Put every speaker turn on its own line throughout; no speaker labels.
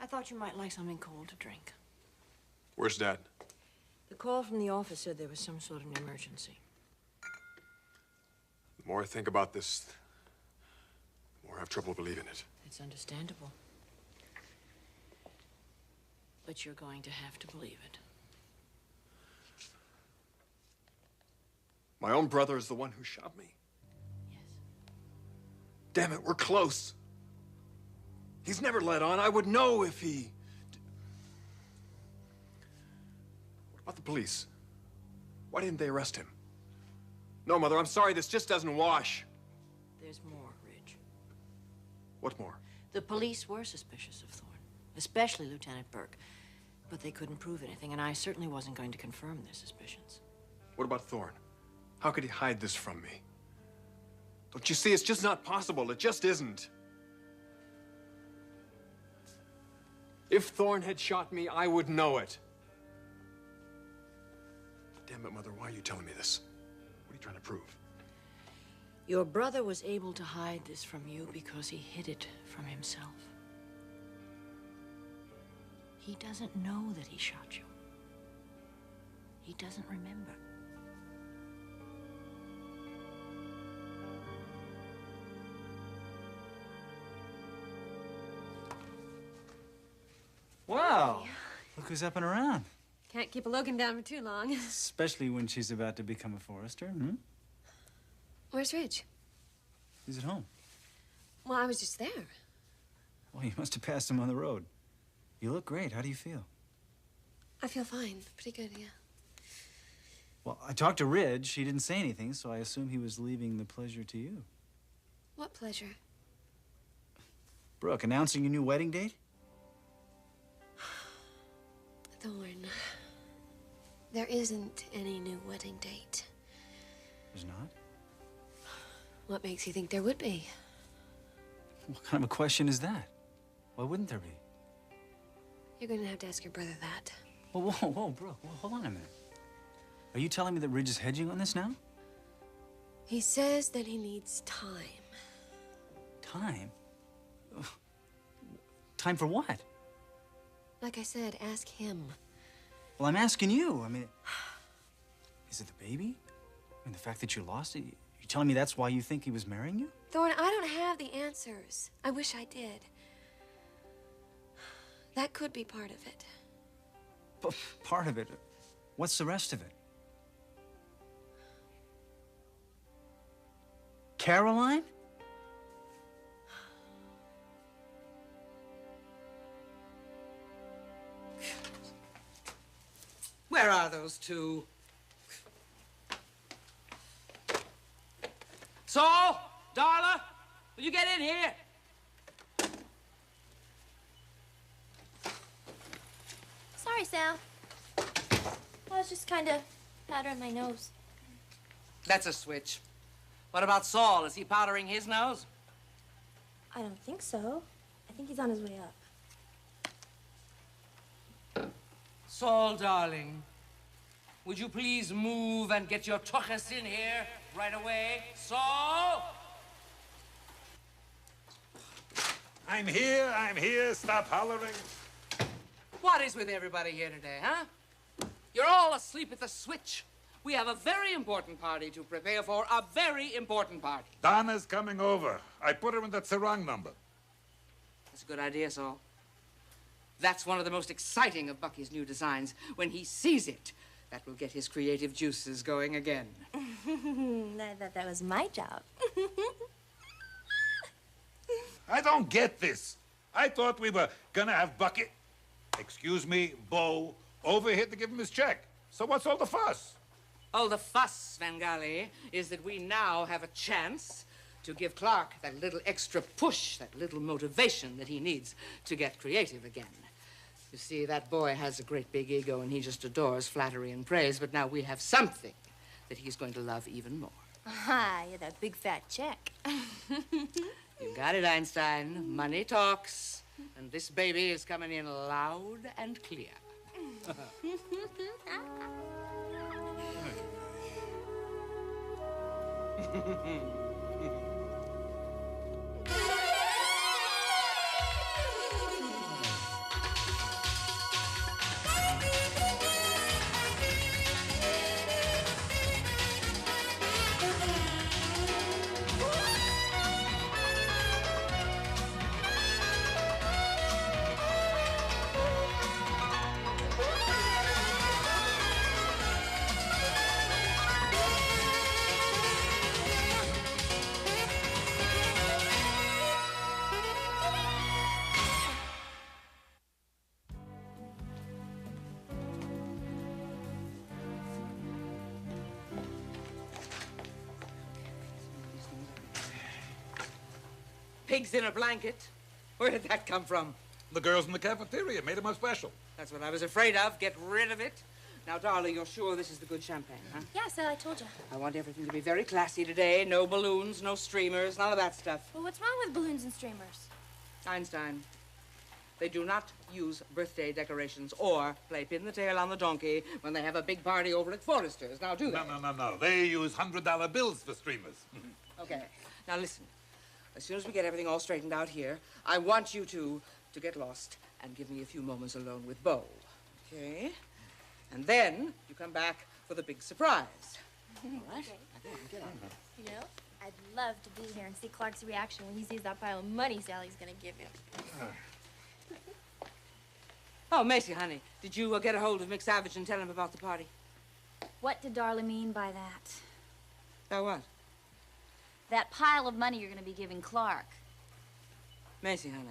I thought you might like something cold to drink.
Where's Dad?
The call from the office said there was some sort of an emergency.
The more I think about this, the more I have trouble believing it.
It's understandable. But you're going to have to believe it.
My own brother is the one who shot me.
Yes.
Damn it, we're close. He's never let on. I would know if he... What about the police? Why didn't they arrest him? No, Mother, I'm sorry. This just doesn't wash.
There's more, Ridge.
What more?
The police were suspicious of Thorne, especially Lieutenant Burke. But they couldn't prove anything, and I certainly wasn't going to confirm their suspicions.
What about Thorne? How could he hide this from me? Don't you see? It's just not possible. It just isn't. If Thorne had shot me, I would know it. Damn it, Mother, why are you telling me this? What are you trying to prove?
Your brother was able to hide this from you because he hid it from himself. He doesn't know that he shot you. He doesn't remember.
Wow. Look who's up and around.
Can't keep a Logan down for too long.
Especially when she's about to become a forester, hmm?
Where's Ridge?
He's at home.
Well, I was just there.
Well, you must have passed him on the road. You look great. How do you feel?
I feel fine. Pretty good, yeah.
Well, I talked to Ridge. He didn't say anything, so I assume he was leaving the pleasure to you.
What pleasure?
Brooke, announcing your new wedding date?
Thorne, there isn't any new wedding date.
There's not?
What makes you think there would be?
What kind of a question is that? Why wouldn't there be?
You're going to have to ask your brother that.
Whoa, Brooke, hold on a minute. Are you telling me that Ridge is hedging on this now?
He says that he needs time.
Time? Time for what?
Like I said, ask him.
Well, I'm asking you. I mean, is it the baby? I mean, the fact that you lost it? You telling me that's why you think he was marrying you?
Thorne, I don't have the answers. I wish I did. That could be part of it.
But part of it. What's the rest of it? Caroline?
Where are those two? Saul, Darla, will you get in here?
Sorry, Sal. I was just kind of powdering my nose.
That's a switch. What about Saul? Is he powdering his nose?
I don't think so. I think he's on his way up.
Saul, darling, would you please move and get your tuchus in here right away? Saul!
I'm here, stop hollering.
What is with everybody here today, huh? You're all asleep at the switch. We have a very important party to prepare for, a very important party.
Donna's coming over. I put her in that sarong number.
That's a good idea, Saul. That's one of the most exciting of Bucky's new designs. When he sees it, that will get his creative juices going again.
I thought that was my job.
I don't get this. I thought we were gonna have Bucky, excuse me, Bo, over here to give him his check. So what's all the fuss?
All the fuss, Svengali, is that we now have a chance to give Clarke that little extra push, that little motivation that he needs to get creative again. You see, that boy has a great big ego and he just adores flattery and praise, but now we have something that he's going to love even more.
Ah, yeah, that big fat check.
You got it, Einstein. Money talks, and this baby is coming in loud and clear. pigs in a blanket. Where did that come from?
The girls in the cafeteria made them up special.
That's what I was afraid of. Get rid of it. Now, darling, you're sure this is the good champagne, huh?
Yeah, Sal, I told you.
I want everything to be very classy today. No balloons, no streamers, none of that stuff.
Well, what's wrong with balloons and streamers?
Einstein, they do not use birthday decorations or play pin the tail on the donkey when they have a big party over at Forrester's. Now, do they?
No. They use $100 bills for streamers.
Okay. Now, listen. As soon as we get everything all straightened out here, I want you to get lost and give me a few moments alone with Bo. Okay? And then you come back for the big surprise. All right? Get on.
You know, I'd love to be here and see Clarke's reaction when he sees that pile of money Sally's gonna give him.
Oh, Macy, honey, did you get a hold of Mick Savage and tell him about the party?
What did Darla mean by that?
By what?
That pile of money you're going to be giving Clarke.
Macy, honey,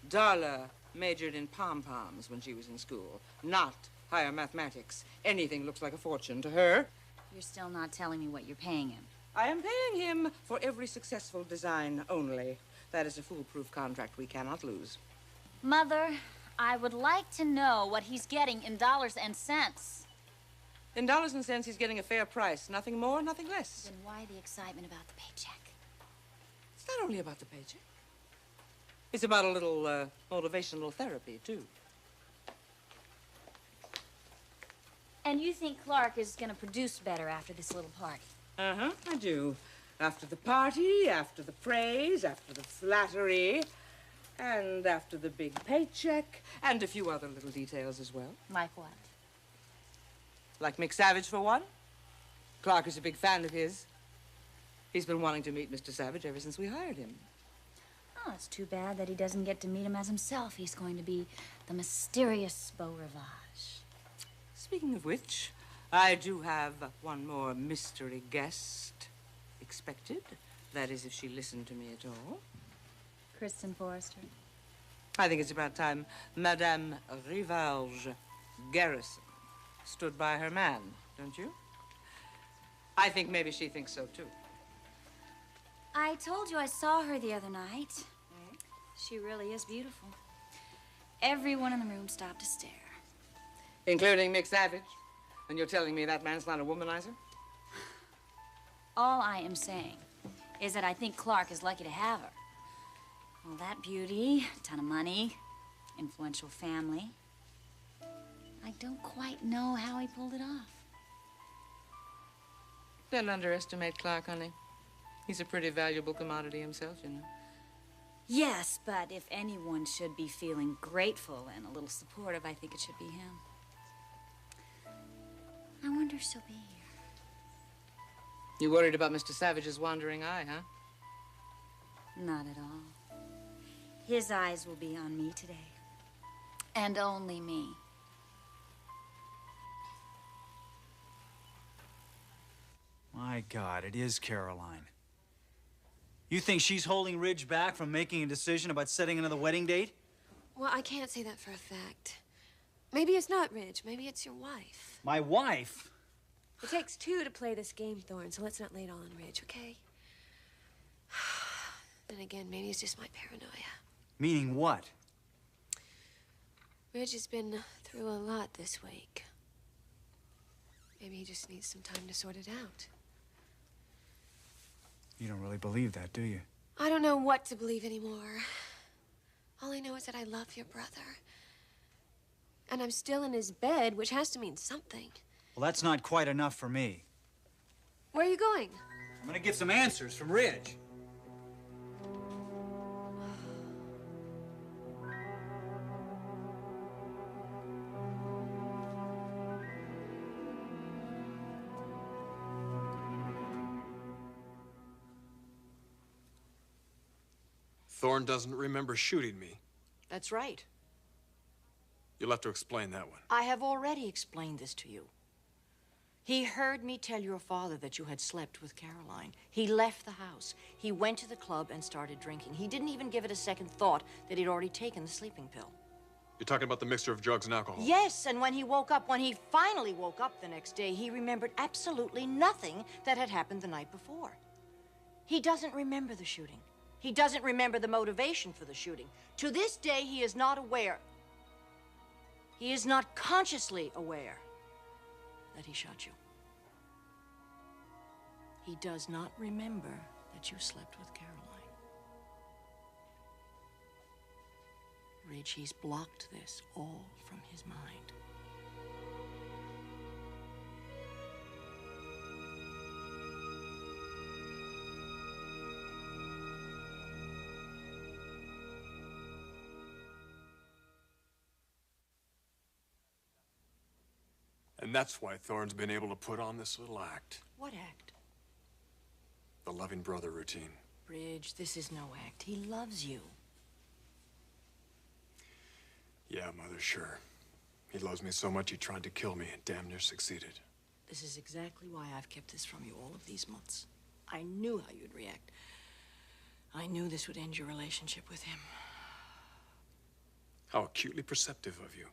Darla majored in pom-poms when she was in school, not higher mathematics. Anything looks like a fortune to her.
You're still not telling me what you're paying him.
I am paying him for every successful design only. That is a foolproof contract we cannot lose.
Mother, I would like to know what he's getting in dollars and cents.
In dollars and cents, he's getting a fair price. Nothing more, nothing less.
Then why the excitement about the paycheck?
It's not only about the paycheck. It's about a little motivational therapy, too.
And you think Clarke is going to produce better after this little party?
Uh-huh, I do. After the party, after the praise, after the flattery, and after the big paycheck, and a few other little details as well.
Like what?
Like Mick Savage, for one. Clarke is a big fan of his. He's been wanting to meet Mr. Savage ever since we hired him.
Oh, it's too bad that he doesn't get to meet him as himself. He's going to be the mysterious Beau Rivage.
Speaking of which, I do have one more mystery guest expected. That is, if she listened to me at all.
Kristen Forrester.
I think it's about time Madame Rivage Garrison stood by her man, don't you? I think maybe she thinks so, too.
I told you I saw her the other night. She really is beautiful. Everyone in the room stopped to stare.
Including Mick Savage. And you're telling me that man's not a womanizer?
All I am saying is that I think Clarke is lucky to have her. All that beauty, a ton of money, influential family. I don't quite know how he pulled it off.
Don't underestimate Clarke, honey. He's a pretty valuable commodity himself, you know.
Yes, but if anyone should be feeling grateful and a little supportive, I think it should be him. I wonder if she'll be here.
You worried about Mr. Savage's wandering eye, huh?
Not at all. His eyes will be on me today. And only me.
My God, it is Caroline. You think she's holding Ridge back from making a decision about setting another wedding date?
Well, I can't say that for a fact. Maybe it's not Ridge. Maybe it's your wife.
My wife?
It takes two to play this game, Thorne, so let's not lay it all on Ridge, okay? Then again, maybe it's just my paranoia.
Meaning what?
Ridge has been through a lot this week. Maybe he just needs some time to sort it out.
You don't really believe that, do you?
I don't know what to believe anymore. All I know is that I love your brother. And I'm still in his bed, which has to mean something.
Well, that's not quite enough for me.
Where are you going?
I'm gonna get some answers from Ridge.
Thorne doesn't remember shooting me.
That's right.
You'll have to explain that one.
I have already explained this to you. He heard me tell your father that you had slept with Caroline. He left the house. He went to the club and started drinking. He didn't even give it a second thought that he'd already taken the sleeping pill.
You're talking about the mixture of drugs and alcohol?
Yes, and when he finally woke up the next day, he remembered absolutely nothing that had happened the night before. He doesn't remember the shooting. He doesn't remember the motivation for the shooting. To this day, he is not aware. He is not consciously aware that he shot you. He does not remember that you slept with Caroline. Ridge, he's blocked this all from his mind.
And that's why Thorne's been able to put on this little act.
What act?
The loving brother routine.
Ridge, this is no act. He loves you.
Yeah, Mother, sure. He loves me so much he tried to kill me and damn near succeeded.
This is exactly why I've kept this from you all of these months. I knew how you'd react. I knew this would end your relationship with him.
How acutely perceptive of you.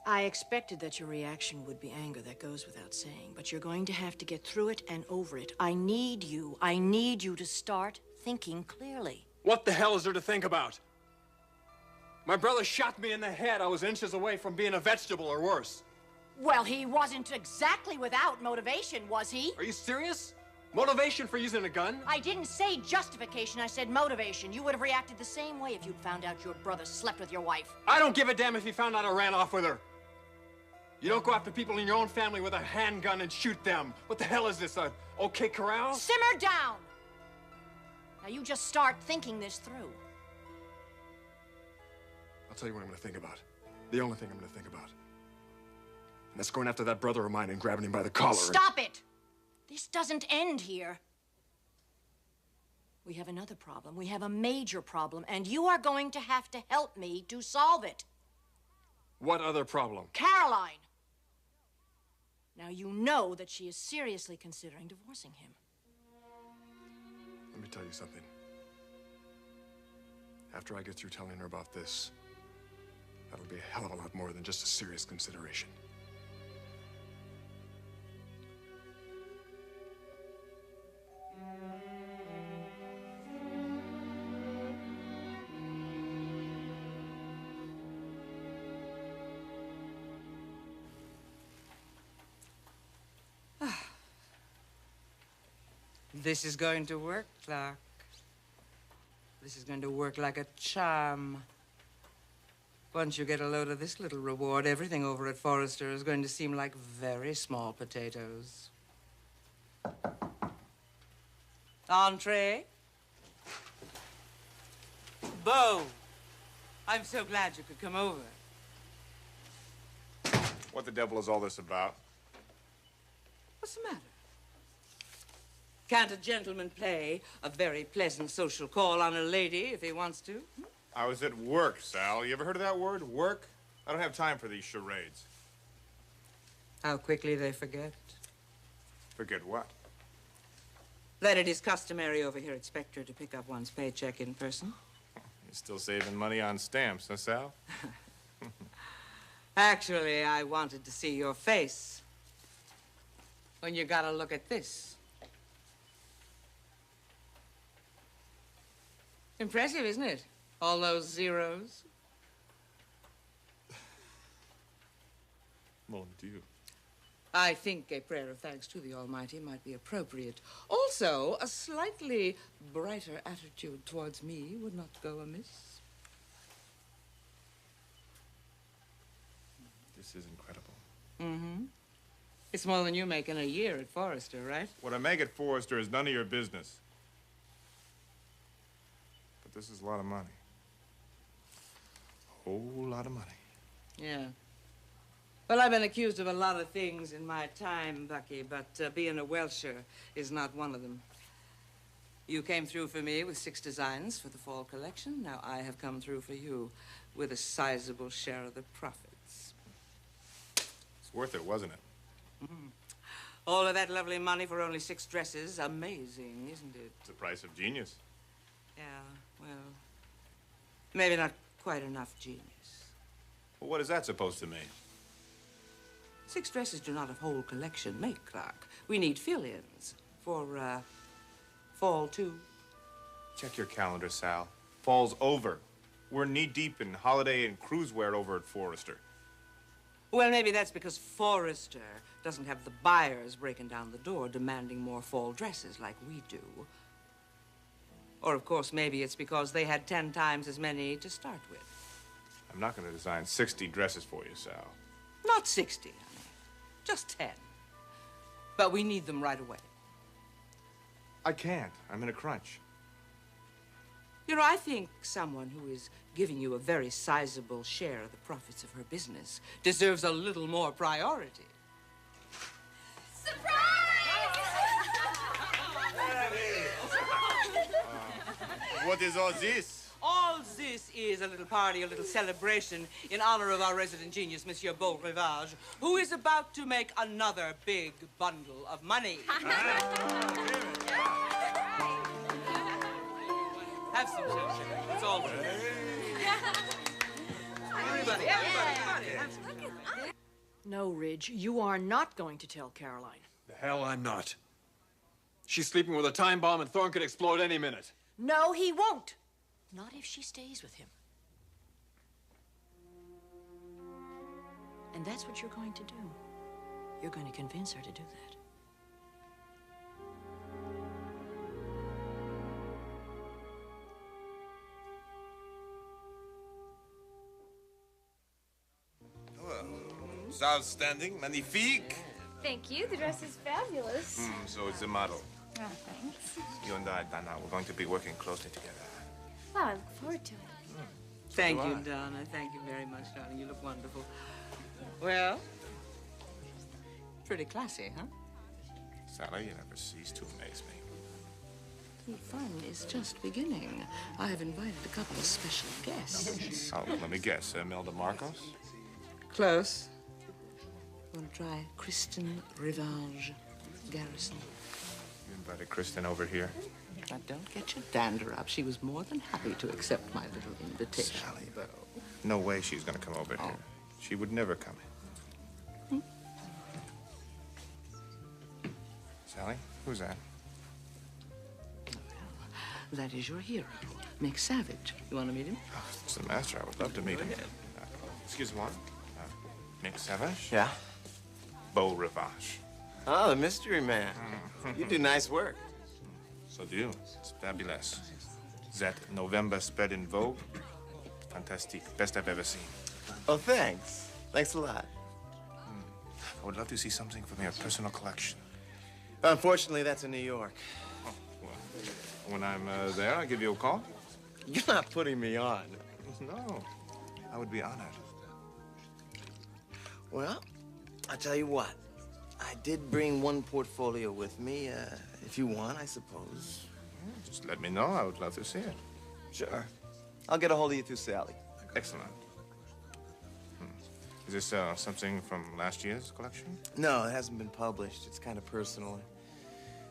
I expected that your reaction would be anger, that goes without saying, but you're going to have to get through it and over it. I need you to start thinking clearly.
What the hell is there to think about? My brother shot me in the head. I was inches away from being a vegetable or worse.
Well, he wasn't exactly without motivation, was he?
Are you serious? Motivation for using a gun?
I didn't say justification, I said motivation. You would have reacted the same way if you'd found out your brother slept with your wife.
I don't give a damn if he found out I ran off with her. You don't go after people in your own family with a handgun and shoot them. What the hell is this, a OK Corral?
Simmer down! Now you just start thinking this through.
I'll tell you what I'm going to think about. The only thing I'm going to think about. And that's going after that brother of mine and grabbing him by the collar.
Stop it! This doesn't end here. We have another problem. We have a major problem, and you are going to have to help me to solve it.
What other problem?
Caroline! Now you know that she is seriously considering divorcing him.
Let me tell you something. After I get through telling her about this, that'll be a hell of a lot more than just a serious consideration.
This is going to work, Clarke. This is going to work like a charm. Once you get a load of this little reward, everything over at Forrester is going to seem like very small potatoes. Entree. Beau, I'm so glad you could come over.
What the devil is all this about?
What's the matter? Can't a gentleman play a very pleasant social call on a lady if he wants to?
I was at work, Sal. You ever heard of that word, work? I don't have time for these charades.
How quickly they forget.
Forget what?
That it is customary over here at Spectre to pick up one's paycheck in person.
You're still saving money on stamps, huh, Sal?
Actually, I wanted to see your face when you got a look at this. Impressive, isn't it? All those zeros.
Mon Dieu.
I think a prayer of thanks to the Almighty might be appropriate. Also, a slightly brighter attitude towards me would not go amiss.
This is incredible.
Mm-hmm. It's more than you make in a year at Forrester, right?
What I make at Forrester is none of your business. But this is a lot of money. A whole lot of money.
Yeah. Well, I've been accused of a lot of things in my time, Bucky, but being a Welsher is not one of them. You came through for me with 6 designs for the fall collection. Now I have come through for you with a sizable share of the profits.
It's worth it, wasn't it?
Mm. All of that lovely money for only 6 dresses. Amazing, isn't it?
It's the price of genius.
Yeah, well, maybe not quite enough genius.
Well, what is that supposed to mean?
6 dresses do not a whole collection make, Clarke. We need fill-ins for, fall 2.
Check your calendar, Sal. Fall's over. We're knee-deep in holiday and cruise wear over at Forrester.
Well, maybe that's because Forrester doesn't have the buyers breaking down the door demanding more fall dresses like we do. Or, of course, maybe it's because they had 10 times as many to start with.
I'm not going to design 60 dresses for you, Sal.
Not 60, honey. Just 10. But we need them right away.
I can't. I'm in a crunch.
You know, I think someone who is giving you a very sizable share of the profits of her business deserves a little more priority.
What is all this?
All this is a little party, a little celebration in honor of our resident genius, Monsieur Beau Rivage, who is about to make another big bundle of money. Have some champagne. It's all good. Everybody, have some champagne.
No, Ridge, you are not going to tell Caroline.
The hell I'm not. She's sleeping with a time bomb and Thorne could explode any minute.
No, he won't. Not if she stays with him. And that's what you're going to do. You're going to convince her to do that.
Well, it's outstanding, magnifique.
Thank you. The dress is fabulous.
So it's the model.
Oh, thanks.
You and I, Donna, we're going to be working closely together.
Well, I look forward to it.
Thank you, Donna. Thank you very much, darling. You look wonderful. Well, pretty classy, huh?
Sally, you never cease to amaze me.
The fun is just beginning. I have invited a couple of special guests.
Oh, let me guess. Imelda Marcos?
Close. Want to try Kristen Rivage Garrison?
You invited Kristen over here?
Now, don't get your dander up. She was more than happy to accept my little invitation.
Sally, though. No way she's going to come over here. She would never come in. Sally, who's that?
That is your hero, Mick Savage. You want to meet him?
Oh, it's the master. I would love to meet him. Excuse me. Mick Savage?
Yeah?
Beau Rivage.
Oh, the mystery man. You do nice work.
So do you. It's fabulous. That November spread in Vogue. Fantastic. Best I've ever seen.
Oh, thanks. Thanks a lot.
I would love to see something from your personal collection.
Unfortunately, that's in New York.
Oh, well, when I'm there, I'll give you a call.
You're not putting me on.
No. I would be honored.
Well, I'll tell you what. I did bring one portfolio with me. If you want, I suppose.
Just let me know. I would love to see it.
Sure. I'll get a hold of you through Sally.
Excellent. Is this something from last year's collection?
No, it hasn't been published. It's kind of personal.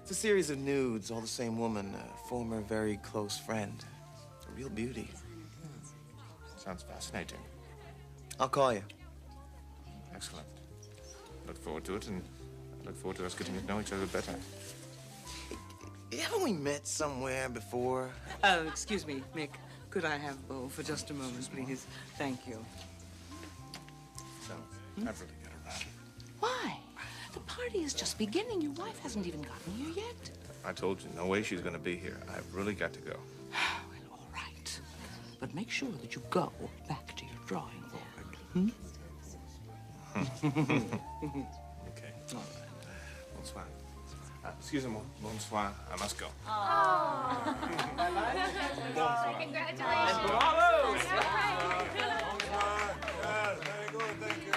It's a series of nudes, all the same woman, a former very close friend. A real beauty.
Sounds fascinating.
I'll call you.
Excellent. Look forward to it, and I look forward to us getting to know each other better.
Haven't we met somewhere before?
Oh, excuse me, Mick. Could I have Beau for just a moment, please? Thank you.
So, I've really got to run.
Why? The party is just beginning. Your wife hasn't even gotten here yet.
I told you, no way she's going to be here. I've really got to go.
Well, all right. But make sure that you go back to your drawing board.
Okay. All right. Bonsoir. Excuse me. Bonsoir. I must go.
Oh. Congratulations.
Bravo! Yes, very good, thank you.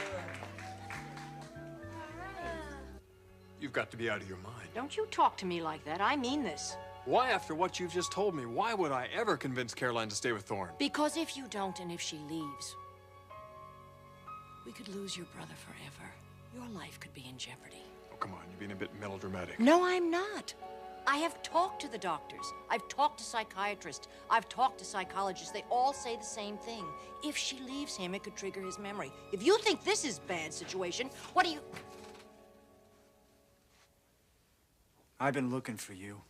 You've got to be out of your mind.
Don't you talk to me like that. I mean this.
Why, after what you've just told me, why would I ever convince Caroline to stay with Thorne?
Because if you don't and if she leaves, we could lose your brother forever. Your life could be in jeopardy.
Oh, come on, you're being a bit melodramatic.
No, I'm not. I have talked to the doctors. I've talked to psychiatrists. I've talked to psychologists. They all say the same thing. If she leaves him, it could trigger his memory. If you think this is a bad situation, what do you...
I've been looking for you.